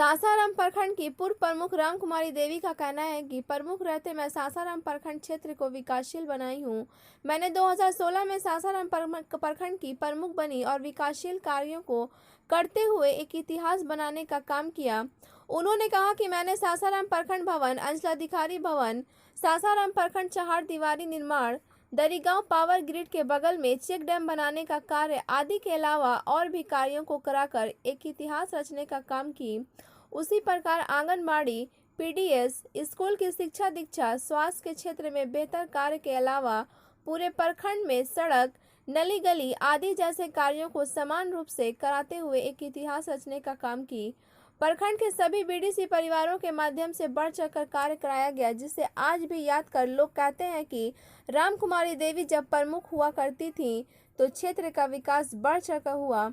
सासाराम प्रखंड की पूर्व प्रमुख रामकुमारी देवी का कहना है कि प्रमुख रहते मैं सासाराम प्रखंड क्षेत्र को विकासशील बनाई हूं। मैंने 2016 में सासाराम प्रखंड की प्रमुख बनी और विकासशील कार्यों को करते हुए एक इतिहास बनाने का काम किया। उन्होंने कहा कि मैंने सासाराम प्रखंड भवन, अंचलाधिकारी भवन, सासाराम प्रखंड चहार दीवारी निर्माण, दरिगांव पावर ग्रिड के बगल में चेक डैम बनाने का कार्य आदि के अलावा और भी कार्यों को कराकर एक इतिहास रचने का काम की। उसी प्रकार आंगनबाड़ी, पीडीएस, स्कूल की शिक्षा दीक्षा, स्वास्थ्य के क्षेत्र में बेहतर कार्य के अलावा पूरे प्रखंड में सड़क, नली गली आदि जैसे कार्यों को समान रूप से कराते हुए एक इतिहास रचने का काम की। प्रखंड के सभी बीडीसी परिवारों के माध्यम से बढ़ चढ़कर कार्य कराया गया, जिसे आज भी याद कर लोग कहते हैं कि रामकुमारी देवी जब प्रमुख हुआ करती थी तो क्षेत्र का विकास बढ़ चढ़कर हुआ।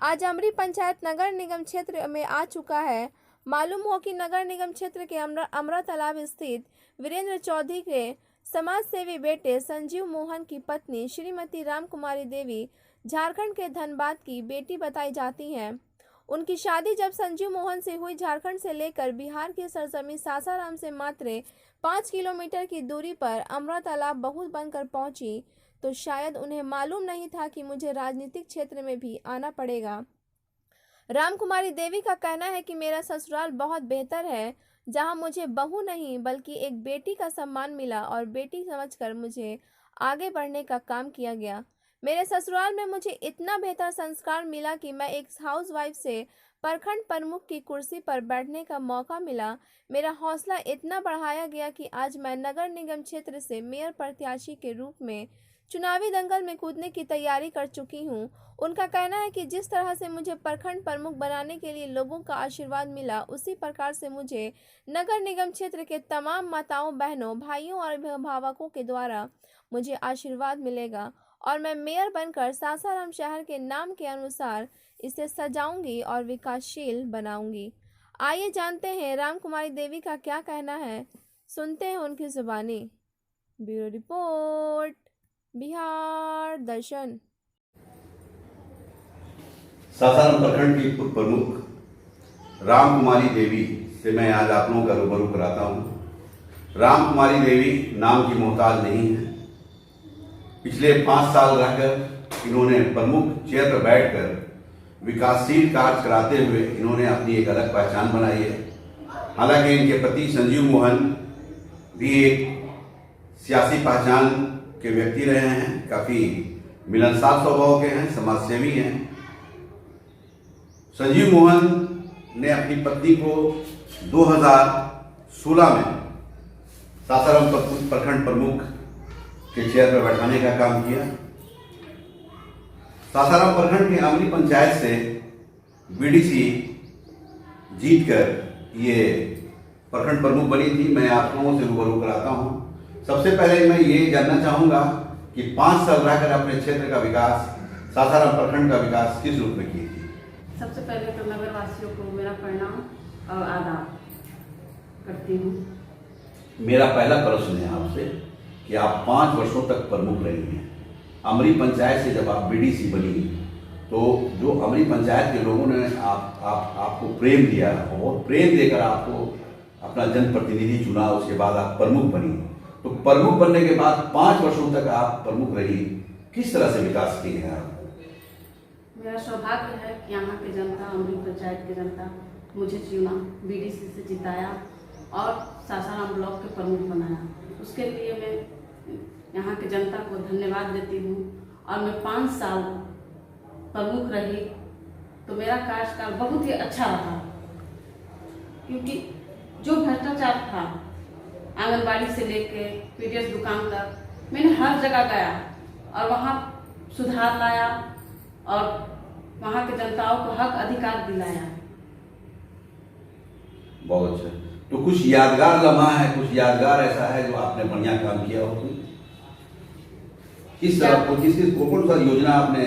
आज अमरी पंचायत नगर निगम क्षेत्र में आ चुका है। मालूम हो कि नगर निगम क्षेत्र के अमरा तालाब स्थित वीरेंद्र चौधरी के समाज सेवी बेटे संजीव मोहन की पत्नी श्रीमती रामकुमारी देवी झारखंड के धनबाद की बेटी बताई जाती हैं। उनकी शादी जब संजीव मोहन से हुई, झारखंड से लेकर बिहार की सरजमीं सासाराम से मात्र 5 किलोमीटर की दूरी पर अमरा तालाब बहुत बनकर पहुंची, तो शायद उन्हें मालूम नहीं था कि मुझे राजनीतिक क्षेत्र में भी आना पड़ेगा। रामकुमारी देवी का कहना है कि मेरा ससुराल बहुत बेहतर है, जहां मुझे बहू नहीं बल्कि एक बेटी का सम्मान मिला और बेटी समझकर मुझे आगे बढ़ने का काम किया गया। मेरे ससुराल में मुझे इतना बेहतर संस्कार मिला कि मैं एक हाउसवाइफ से प्रखंड प्रमुख की कुर्सी पर बैठने का मौका मिला। मेरा हौसला इतना बढ़ाया गया कि आज मैं नगर निगम क्षेत्र से मेयर प्रत्याशी के रूप में चुनावी दंगल में कूदने की तैयारी कर चुकी हूं। उनका कहना है कि जिस तरह से मुझे प्रखंड प्रमुख बनाने के लिए लोगों का आशीर्वाद मिला, उसी प्रकार से मुझे नगर निगम क्षेत्र के तमाम माताओं, बहनों, भाइयों और अभिभावकों के द्वारा मुझे आशीर्वाद मिलेगा और मैं मेयर बनकर सासाराम शहर के नाम के अनुसार इसे सजाऊंगी और विकासशील बनाऊंगी। आइए जानते हैं रामकुमारी देवी का क्या कहना है, सुनते हैं उनकी जुबानी। ब्यूरो रिपोर्ट, बिहार दर्शन। सासाराम प्रखंड की पूर्व प्रमुख रामकुमारी देवी से मैं आज आप लोगों का रूबरू कराता हूँ। रामकुमारी देवी नाम की मोहताज नहीं है। पिछले 5 साल रहकर इन्होंने प्रमुख चेयर पर बैठकर विकासशील कार्य कराते हुए इन्होंने अपनी एक अलग पहचान बनाई है। हालांकि इनके पति संजीव मोहन भी एक सियासी पहचान के व्यक्ति रहे हैं, काफी मिलनसार स्वभाव के हैं, समाजसेवी हैं। संजीव मोहन ने अपनी पत्नी को 2016 में सासाराम प्रखंड प्रमुख के चेयर पर बैठाने का काम किया। सासाराम प्रखंड की अमरी पंचायत से बीडीसी जीतकर ये प्रखंड प्रमुख बनी थी। मैं आप लोगों से रूबरू कराता हूँ। सबसे पहले मैं ये जानना चाहूँगा कि 5 साल रहकर अपने क्षेत्र का विकास, सासाराम प्रखंड का विकास किस रूप में की थी? सबसे पहले तो नगर वासियों को मेरा प्रणाम और आदाब करती हूँ। मेरा पहला प्रश्न है आपसे कि आप 5 वर्षों तक प्रमुख रही हैं। अमरी पंचायत से जब आप बीडीसी बनी तो जो अमरी पंचायत के लोगों ने आपको प्रेम दिया और प्रेम देकर आपको अपना जनप्रतिनिधि चुना, उसके बाद आप प्रमुख बनी। तो प्रमुख बनने के बाद 5 वर्षों तक आप प्रमुख रही, किस तरह से विकास किए हैं आप? मेरा सौभाग्य है कि यहाँ की जनता, अमरी पंचायत की जनता मुझे चुना, बीडीसी से जिताया और सासाराम ब्लॉक के प्रमुख बनाया। उसके लिए मैं यहाँ की जनता को धन्यवाद देती हूँ। और मैं 5 साल प्रमुख रही तो मेरा कार्यकाल बहुत ही अच्छा रहा, क्योंकि जो भ्रष्टाचार था आंगनबाड़ी से लेके पीडीएस दुकान तक, मैंने हर जगह गया और वहाँ सुधार लाया और वहाँ के जनताओं को हक अधिकार दिलाया। बहुत अच्छा। तो कुछ यादगार लम्हा है, कुछ यादगार ऐसा है जो आपने बढ़िया काम किया हो? किस तरह को कौन सा योजना आपने?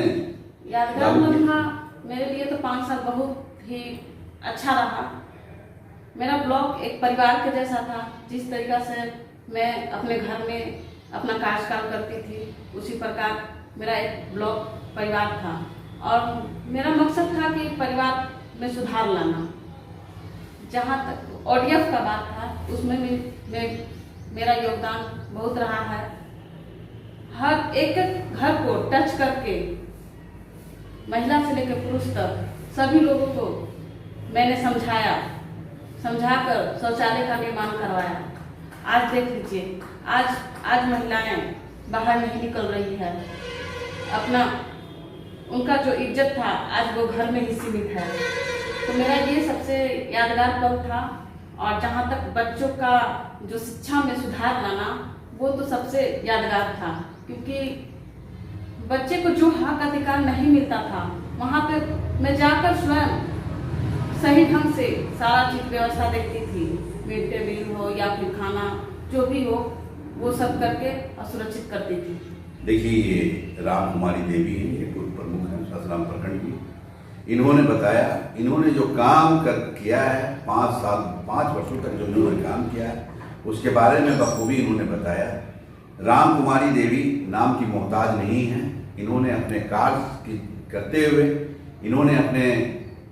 यादगार लम्हा मेरे लिए तो 5 साल बहुत ही अच्छा रहा। मेरा ब्लॉक एक परिवार के जैसा था। जिस तरीका से मैं अपने घर में अपना कार्यकाल करती थी, उसी प्रकार मेरा एक ब्लॉक परिवार था और मेरा मकसद था कि परिवार में सुधार लाना। जहाँ तक ODF का बात था उसमें मेरा योगदान बहुत रहा है। हर एक घर को टच करके महिला से लेकर पुरुष तक सभी लोगों को मैंने समझाकर शौचालय का निर्माण करवाया। आज देख लीजिए, आज महिलाएं बाहर नहीं निकल रही है। अपना उनका जो इज्जत था आज वो घर में ही सीमित है। तो मेरा ये सबसे यादगार पल था। और जहाँ तक बच्चों का जो शिक्षा में सुधार लाना, वो तो सबसे यादगार था, क्योंकि बच्चे को जो हक अधिकार नहीं मिलता था वहाँ पे मैं जाकर स्वयं सही ढंग से सारा चीज व्यवस्था देखती थी। मिड डे मील हो या फिर खाना जो भी हो, वो सब करके और सुरक्षित करती थी। देखिए, ये राम कुमारी देवी ये पूर्व प्रमुख हैं सासाराम प्रखंड की। इन्होंने बताया, इन्होंने जो काम किया है 5 वर्षों तक जो इन्होंने काम किया है उसके बारे में बखूबी इन्होंने बताया। राम कुमारी देवी नाम की मोहताज नहीं है। इन्होंने अपने कार्य करते हुए इन्होंने अपने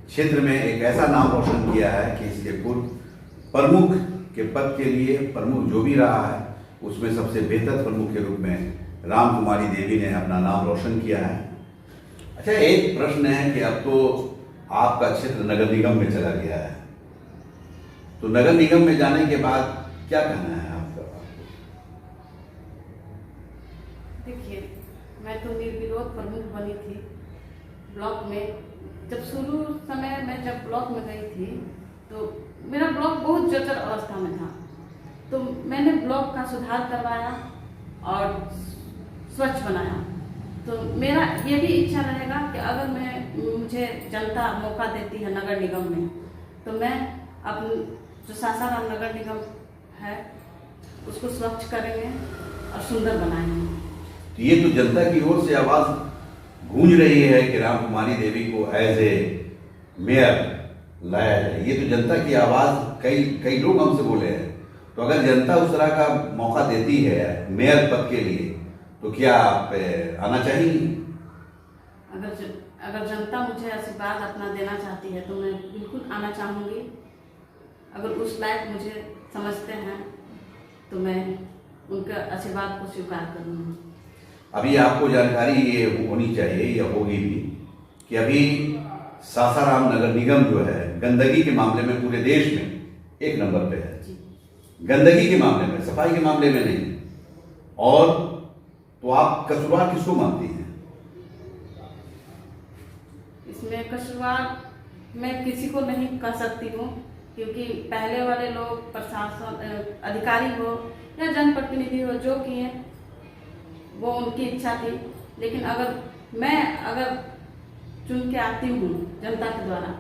क्षेत्र में एक ऐसा नाम रोशन किया है कि इसके पूर्व प्रमुख के पद के लिए प्रमुख जो भी रहा है उसमें सबसे बेहतर प्रमुख के रूप में राम कुमारी देवी ने अपना नाम रोशन किया है। अच्छा, एक प्रश्न है कि अब तो आपका क्षेत्र नगर निगम में चला गया है, तो नगर निगम में जाने के बाद क्या कहना है आपका? देखिए, मैं तो निर्विरोध प्रमुख बनी थी ब्लॉक में। जब शुरू समय मैं जब ब्लॉक में गई थी तो मेरा ब्लॉक बहुत जर्जर अवस्था में था। तो मैंने ब्लॉक का सुधार करवाया और स्वच्छ बनाया। तो मेरा ये भी इच्छा रहेगा कि अगर मुझे जनता मौका देती है नगर निगम में, तो मैं अपने जो सासाराम नगर निगम है उसको स्वच्छ करेंगे और सुंदर बनाएंगे। तो ये तो जनता की ओर से आवाज गूंज रही है कि राम कुमारी देवी को एज ए मेयर लाया जाए। ये तो जनता की आवाज कई लोग हमसे बोले हैं। तो अगर जनता उस तरह का मौका देती है मेयर पद के लिए, तो क्या आप आना चाहेंगी? अगर जनता मुझे आशीर्वाद अपना देना चाहती है तो मैं बिल्कुल आना चाहूँगी। अगर उस लायक मुझे समझते हैं तो मैं उनका आशीर्वाद को स्वीकार करूँगी। अभी आपको जानकारी ये होनी चाहिए या होगी भी कि अभी सासाराम नगर निगम जो है गंदगी के मामले में पूरे देश में 1 नंबर पे है। गंदगी के मामले में, सफाई के मामले में नहीं। और तो आप कसूरवार किसको मानती हैं? इसमें कसूरवार मैं किसी को नहीं कह सकती हूँ, क्योंकि पहले वाले लोग प्रशासन अधिकारी हो या जनप्रतिनिधि हो जो किए वो उनकी इच्छा थी। लेकिन अगर चुन के आती हूँ जनता के द्वारा,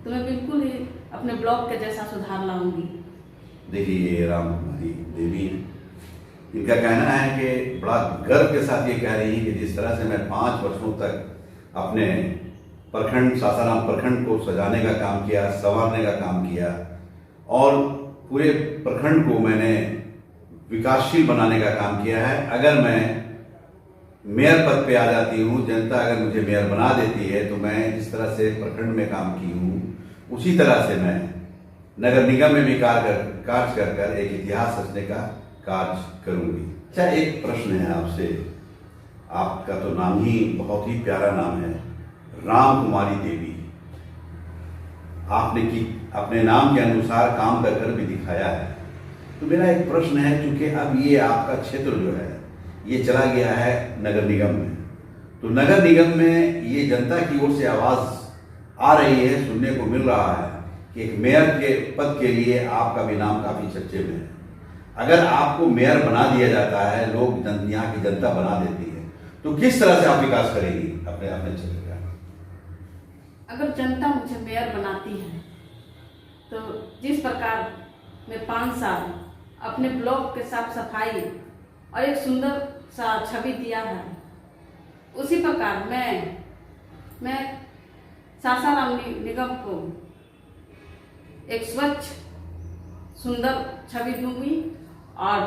तो मैं बिल्कुल ही अपने ब्लॉक के जैसा सुधार लाऊंगी। देखिए, ये राम कुमारी देवी हैं। इनका कहना है कि बड़ा गर्व के साथ ये कह रही है कि जिस तरह से मैं 5 वर्षों तक अपने प्रखंड सासाराम प्रखंड को सजाने का काम किया, संवारने का काम किया और पूरे प्रखंड को मैंने विकासशील बनाने का काम किया है। अगर मैं मेयर पद पे आ जाती हूँ, जनता अगर मुझे मेयर बना देती है, तो मैं जिस तरह से प्रखंड में काम की हूँ उसी तरह से मैं नगर निगम में भी कार्य कर एक इतिहास रचने का कार्य करूँगी। अच्छा, एक प्रश्न है आपसे। आपका तो नाम ही बहुत ही प्यारा नाम है, राम कुमारी देवी। आपने अपने नाम के अनुसार काम कर भी दिखाया है। तो मेरा एक प्रश्न है, क्योंकि अब ये आपका क्षेत्र जो है ये चला गया है नगर निगम में, तो नगर निगम में ये जनता की ओर से आवाज आ रही है, सुनने को मिल रहा है कि एक मेयर के पद के लिए आपका भी नाम काफी चर्चे में है। अगर आपको मेयर बना दिया जाता है, लोग यहाँ की जनता बना देती है, तो किस तरह से आप विकास करेंगी अपने क्षेत्र का? अगर जनता मुझे मेयर बनाती है तो जिस प्रकार मैं 5 साल अपने ब्लॉक के साफ सफाई और एक सुंदर सा छवि दिया है, उसी प्रकार मैं सासाराम निगम को एक स्वच्छ सुंदर छवि दूंगी। और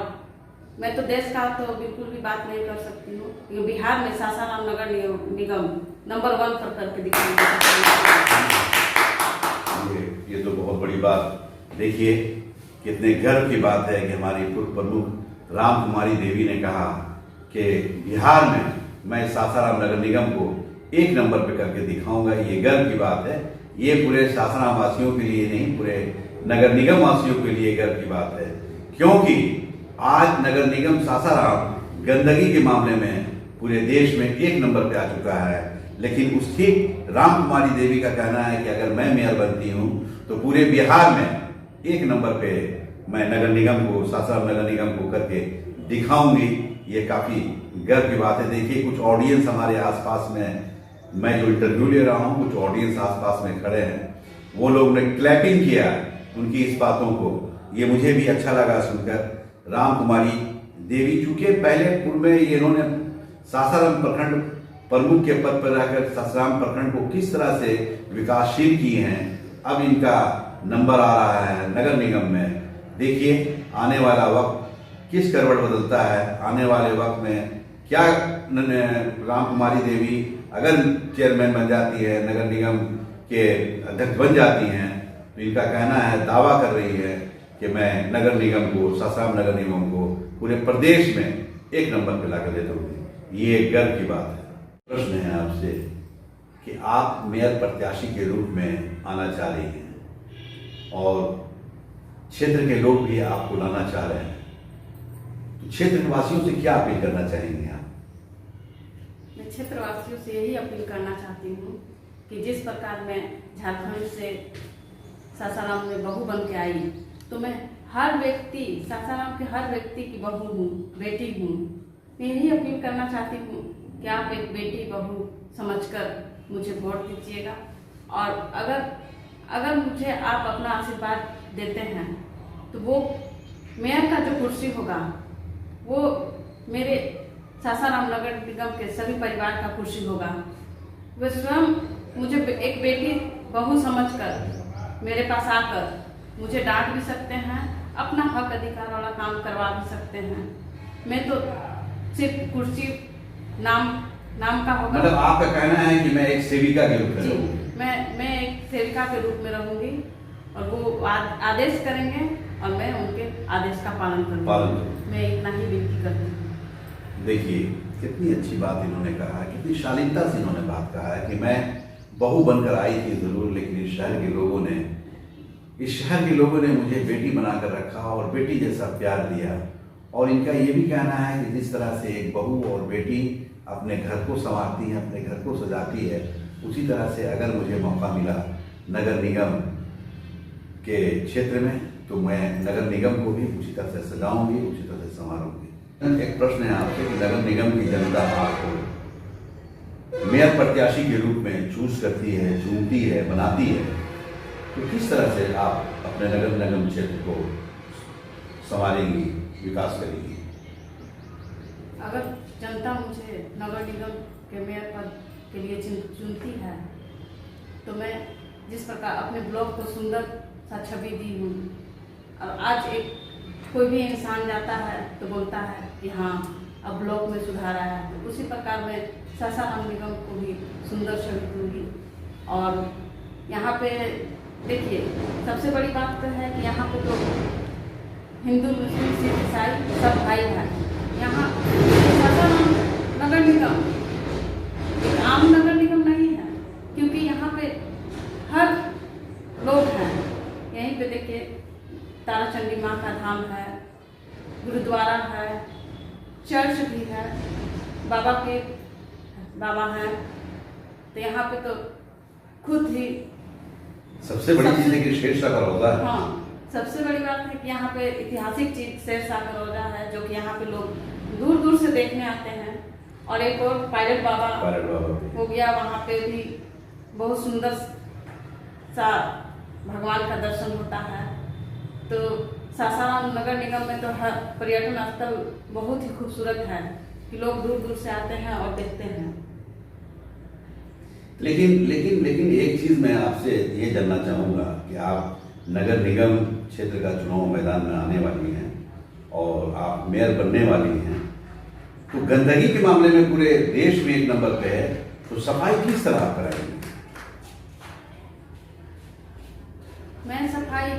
मैं तो देश का तो बिल्कुल भी बात नहीं कर सकती हूँ, क्योंकि बिहार में सासाराम नगर निगम नंबर 1 पर करके दिखाऊंगी। ये तो बहुत बड़ी बात। देखिए कितने गर्व की बात है कि हमारी पूर्व प्रमुख राम कुमारी देवी ने कहा कि बिहार में मैं सासाराम नगर निगम को 1 नंबर पे करके दिखाऊंगा। ये गर्व की बात है। ये पूरे सासाराम वासियों के लिए नहीं, पूरे नगर निगम वासियों के लिए गर्व की बात है, क्योंकि आज नगर निगम सासाराम गंदगी के मामले में पूरे देश में 1 नंबर पे आ चुका है। लेकिन उसकी राम कुमारी देवी का कहना है कि अगर मैं मेयर बनती हूँ तो पूरे बिहार में 1 नंबर पे मैं नगर निगम को, सासाराम नगर निगम को करके दिखाऊंगी। ये काफी गर्व की बात है। देखिए कुछ ऑडियंस हमारे आसपास में, मैं जो इंटरव्यू ले रहा हूँ, कुछ ऑडियंस आसपास में खड़े हैं, वो लोग ने क्लैपिंग किया उनकी इस बातों को। ये मुझे भी अच्छा लगा सुनकर। राम कुमारी देवी चूंकि पहले पूर्व में इन्होंने सासाराम प्रखंड प्रमुख के पद पर रहकर सासाराम प्रखंड को किस तरह से विकासशील किए हैं, अब इनका नंबर आ रहा है नगर निगम में। देखिए आने वाला वक्त किस करवट बदलता है। आने वाले वक्त में क्या राम कुमारी देवी अगर चेयरमैन बन जाती है, नगर निगम के अध्यक्ष बन जाती हैं, तो इनका कहना है, दावा कर रही है कि मैं नगर निगम को, सासाराम नगर निगम को पूरे प्रदेश में 1 नंबर पे लाकर दे दूंगी। ये गर्व की बात है। प्रश्न है आपसे कि आप मेयर प्रत्याशी के रूप में आना चाह रही हैं और क्षेत्र के लोग भी आपको लाना चाह रहे हैं, तो क्षेत्र वासियों से क्या अपील करना चाहेंगे आप? मैं क्षेत्रवासियों से यही अपील करना चाहती हूँ कि जिस प्रकार मैं झारखंड से सासाराम में बहू बन के आई, तो मैं हर व्यक्ति, सासाराम के हर व्यक्ति की बहू हूँ, बेटी हूँ। मैं यही अपील करना चाहती हूँ कि आप एक बेटी बहू समझकर मुझे वोट दीजिएगा, और अगर मुझे आप अपना आशीर्वाद देते हैं तो वो मेयर का जो कुर्सी होगा वो मेरे सासाराम नगर निगम के सभी परिवार का कुर्सी होगा। वे स्वयं मुझे एक बेटी बहू समझकर मेरे पास आकर मुझे डांट भी सकते हैं, अपना हक अधिकार वाला काम करवा भी सकते हैं। मैं तो सिर्फ कुर्सी नाम का होगा। मतलब आपका कहना है कि मैं एक सेविका के रूप में रहूंगी? मैं एक सेविका के रूप में रहूंगी और वो आदेश करेंगे और मैं उनके आदेश का पालन करूंगी। मैं इतना ही विनती करती हूँ। देखिए कितनी अच्छी बात इन्होंने कहा, कितनी शालीनता से इन्होंने बात कहा है कि मैं बहू बनकर आई थी जरूर, लेकिन इस शहर के लोगों ने मुझे बेटी बनाकर रखा और बेटी जैसा प्यार दिया। और इनका ये भी कहना है कि जिस तरह से एक बहू और बेटी अपने घर को संवारती है, अपने घर को सजाती है, उसी तरह से अगर मुझे मौका मिला नगर निगम के क्षेत्र में, तो मैं नगर निगम को भी उसी तरह से सजाऊंगी, उसी तरह से संवारूंगी। एक प्रश्न है आपसे कि नगर निगम की जनता आपको मेयर प्रत्याशी के रूप में चूज करती है, चुनती है, बनाती है, तो किस तरह से आप अपने नगर निगम क्षेत्र को संवारेंगी, विकास करेंगी? अगर जनता मुझे नगर निगम के मेयर पद के लिए चुनती है, तो मैं जिस प्रकार अपने ब्लॉक को सुंदर सा छवि दी हूँ, और आज कोई भी इंसान जाता है तो बोलता है कि हाँ अब ब्लॉक में सुधार आया है, तो उसी प्रकार मैं सासाराम निगम को भी सुंदर छवि दूंगी। और यहाँ पे देखिए सबसे बड़ी बात तो है कि यहाँ पे तो हिंदू, मुस्लिम, सिख, ईसाई सब भाई भाई। यहाँ सासाराम नगर निगम एक आम नगर निगम नहीं है, क्योंकि यहाँ पे हर लोग हैं। यहीं पे देखिए तारा चंडी माँ का धाम है, गुरुद्वारा है, चर्च भी है, बाबा हैं। तो यहाँ पे तो खुद ही सबसे बड़ी चीज है कि शेरशाह का रौजा है। हाँ, सबसे बड़ी बात है कि यहाँ पे ऐतिहासिक चीज शेरशाह का रौजा है, जो कि यहाँ पे लोग दूर दूर से देखने आते हैं। और एक और पायलट बाबा हो गया, वहाँ पे भी बहुत सुंदर सा भगवान का दर्शन होता है। तो सासाराम नगर निगम में तो हर पर्यटन स्थल बहुत ही खूबसूरत है कि लोग दूर दूर से आते हैं और देखते हैं। लेकिन एक चीज मैं आपसे ये जानना चाहूंगा कि आप नगर निगम क्षेत्र का चुनाव मैदान में आने वाली हैं और आप मेयर बनने वाली हैं, तो गंदगी के मामले में पूरे देश में 1 नंबर पे है, तो सफाई किस तरह आप कराएंगे? मैं सफाई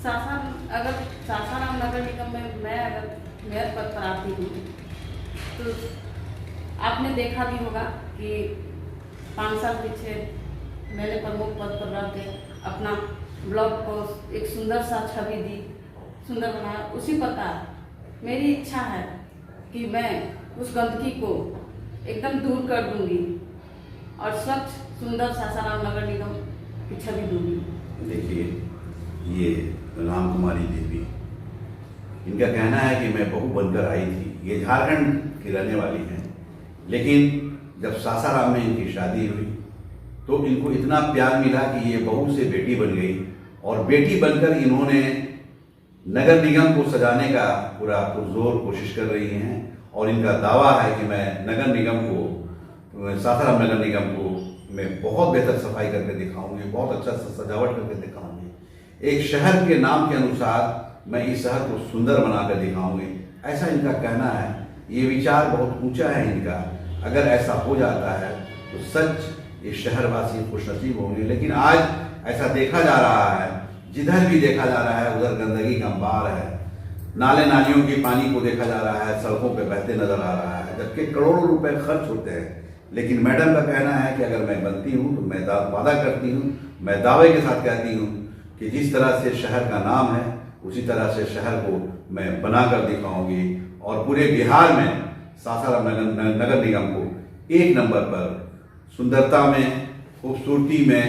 सासाराम नगर निगम में मैं अगर मेयर पद पर आती हूँ तो आपने देखा भी होगा कि 5 साल पीछे मैंने प्रमुख पद पर रह के अपना ब्लॉक को एक सुंदर सा छवि दी, सुंदर बनाया। उसी प्रकार मेरी इच्छा है कि मैं उस गंदगी को एकदम दूर कर दूंगी और स्वच्छ सुंदर सासाराम नगर निगम की छवि दूंगी। देखिए, ये राम कुमारी देवी, इनका कहना है कि मैं बहू बनकर आई थी। ये झारखंड की रहने वाली हैं, लेकिन जब सासाराम में इनकी शादी हुई तो इनको इतना प्यार मिला कि ये बहू से बेटी बन गई और बेटी बनकर इन्होंने नगर निगम को सजाने का पूरा पुरजोर कोशिश कर रही हैं। और इनका दावा है कि मैं नगर निगम को, सासाराम नगर निगम को मैं बहुत बेहतर सफाई करके दिखाऊंगी, बहुत अच्छा सजावट करके दिखाऊंगी। एक शहर के नाम के अनुसार मैं इस शहर को सुंदर बनाकर दिखाऊंगी, ऐसा इनका कहना है। ये विचार बहुत ऊंचा है इनका। अगर ऐसा हो जाता है तो सच ये शहरवासी खुशनसीब होंगे। लेकिन आज ऐसा देखा जा रहा है, जिधर भी देखा जा रहा है उधर गंदगी का अंबार है। नाले नालियों के पानी को देखा जा रहा है, सड़कों पे बहते नजर आ रहा है, जबकि करोड़ों रुपए खर्च होते हैं। लेकिन मैडम का कहना है कि अगर मैं बनती हूँ तो मैं वादा करती हूँ, मैं दावे के साथ कहती हूँ कि जिस तरह से शहर का नाम है उसी तरह से शहर को मैं बनाकर दिखाऊंगी और पूरे बिहार में सासाराम नगर निगम को 1 नंबर पर सुंदरता में, खूबसूरती में,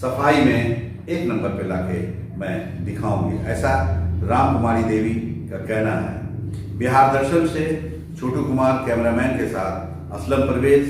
सफाई में 1 नंबर पे लाके मैं दिखाऊंगी, ऐसा राम कुमारी देवी का कहना है। बिहार दर्शन से छोटू कुमार कैमरामैन के साथ असलम परवेज,